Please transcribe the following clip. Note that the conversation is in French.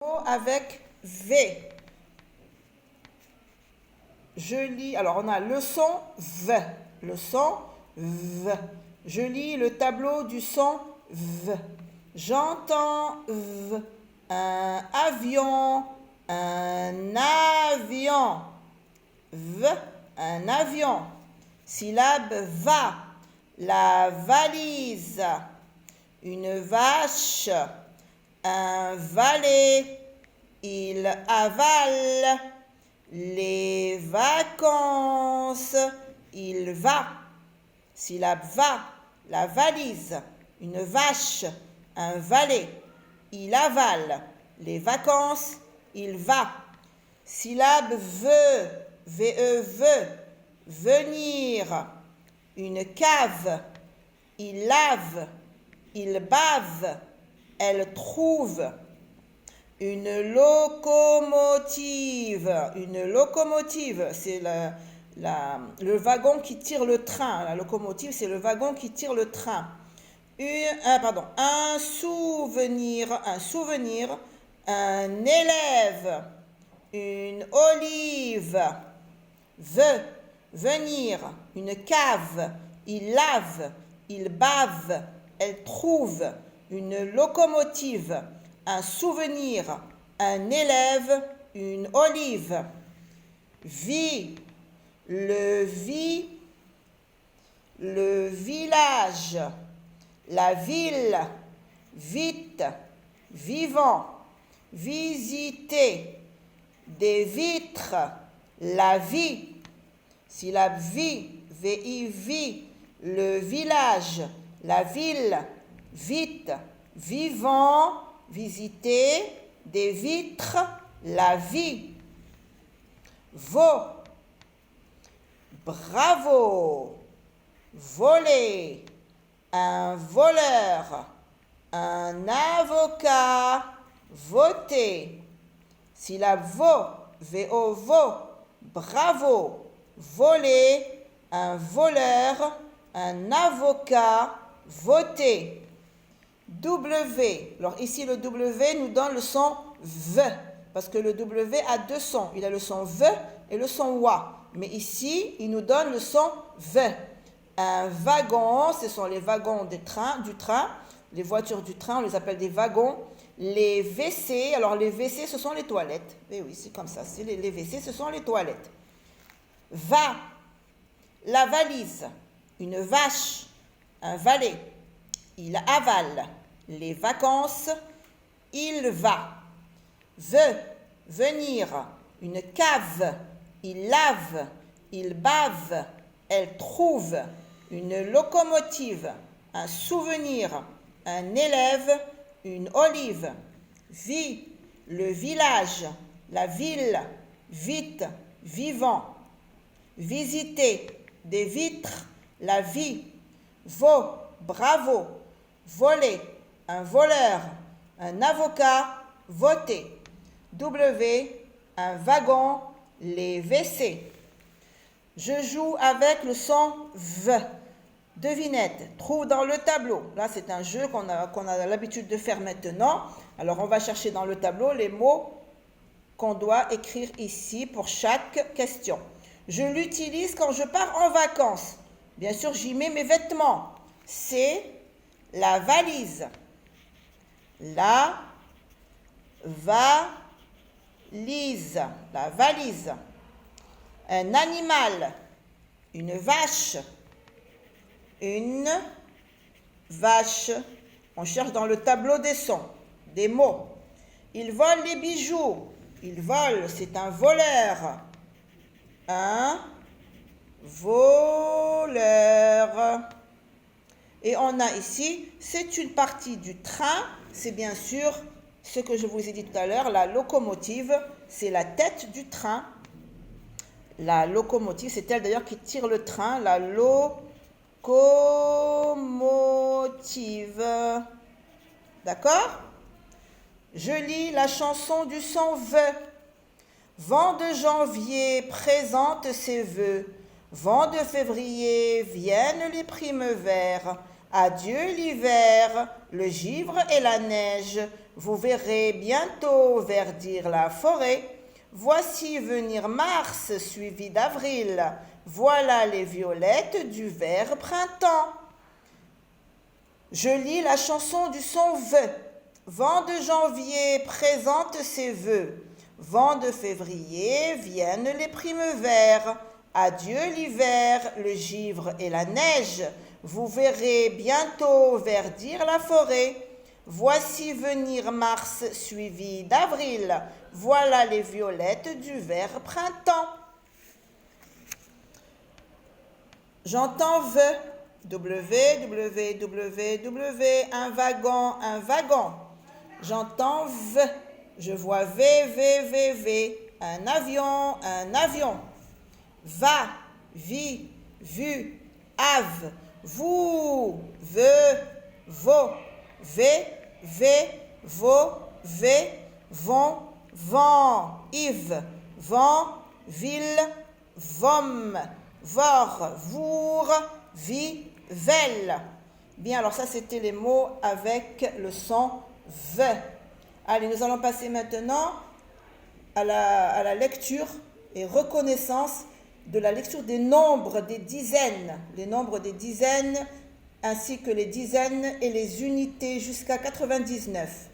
Avec V. Je lis, alors on a le son V, le son V. Je lis le tableau du son V. J'entends V, un avion, un avion. V, un avion. Syllabe va, la valise, une vache, un valet, il avale, les vacances, il va. Syllabe va, la valise, une vache, un valet, il avale, les vacances, il va. Syllabe veut, veut, venir, une cave, il lave, il bave, elle trouve. Une locomotive. Une locomotive, c'est le wagon qui tire le train. La locomotive, c'est le wagon qui tire le train. Un souvenir, un élève, une olive, veut, venir, une cave, il lave, il bave, elle trouve, une locomotive, un souvenir, un élève, une olive. Vie, le village, la ville, vite, vivant, visiter, des vitres, la vie. Syllabe vie, V-I-V, le village, la ville, vite, vivant, visiter, des vitres, la vie. Vaut, bravo, voler, un voleur, un avocat, voter. Syllabe vaut, V-O, bravo, voler, un voleur, un avocat, voter. W. Alors ici le W nous donne le son V, parce que le W a deux sons. Il a le son V et le son WA. Mais ici, il nous donne le son V. Un wagon, ce sont les wagons du train. Les voitures du train, on les appelle des wagons. Les WC, alors les WC, ce sont les toilettes. Et oui, c'est comme ça. Les WC, ce sont les toilettes. Va, la valise, une vache, un valet, il avale, les vacances, il va. Veut, venir, une cave, il lave, il bave, elle trouve, une locomotive, un souvenir, un élève, une olive. Vie, le village, la ville, vite, vivant. Visiter, des vitres, la vie. Vaut, bravo, voler, un voleur, un avocat, voter. W, un wagon, les WC. Je joue avec le son V. Devinette, trouve dans le tableau. Là, c'est un jeu qu'on a l'habitude de faire maintenant. Alors, on va chercher dans le tableau les mots qu'on doit écrire ici pour chaque question. Je l'utilise quand je pars en vacances. Bien sûr, j'y mets mes vêtements. C'est la valise. La valise. La valise. Un animal. Une vache. Une vache. On cherche dans le tableau des sons, des mots. Il vole les bijoux. Il vole, c'est un voleur. Un voleur. Et on a ici, c'est une partie du train. C'est bien sûr ce que je vous ai dit tout à l'heure, la locomotive, c'est la tête du train. La locomotive, c'est elle d'ailleurs qui tire le train. La locomotive. D'accord? Je lis la chanson du son V. Vent de janvier présente ses vœux. Vent de février viennent les primes verts. Adieu l'hiver, le givre et la neige. Vous verrez bientôt verdir la forêt. Voici venir mars suivi d'avril. Voilà les violettes du vert printemps. Je lis la chanson du son vœu. Vent de janvier présente ses vœux. Vent de février viennent les primevères. Adieu l'hiver, le givre et la neige. Vous verrez bientôt verdir la forêt. Voici venir mars suivi d'avril. Voilà les violettes du vert printemps. J'entends vœu. Un wagon, un wagon. J'entends v. Je vois v. Un avion, un avion. Va, vi, vu, ave, vous, ve, vo, vo, vont, vent, Yves, vent, ville, vom, vor, vour, vi, vel. Bien, alors ça c'était les mots avec le son v. Allez, nous allons passer maintenant à la lecture et reconnaissance de la lecture des nombres des dizaines, les nombres des dizaines ainsi que les dizaines et les unités jusqu'à 99.